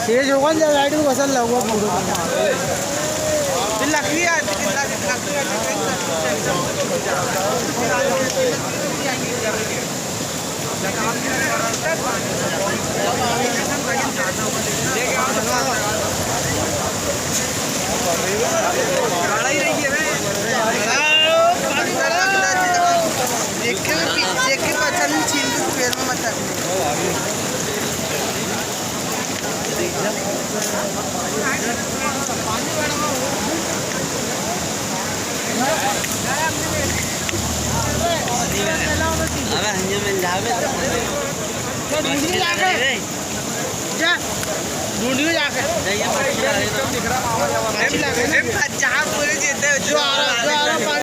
तेज होगा ना लाइट को बसल लगवा पूरा लकड़ी देख के पता नहीं छीन के पेड़ में मत अबे हंजो मिल जावे ढूंढियो जाके जाइए मच्छी आ रही तो जहाँ पूरे जेते जो आ रहा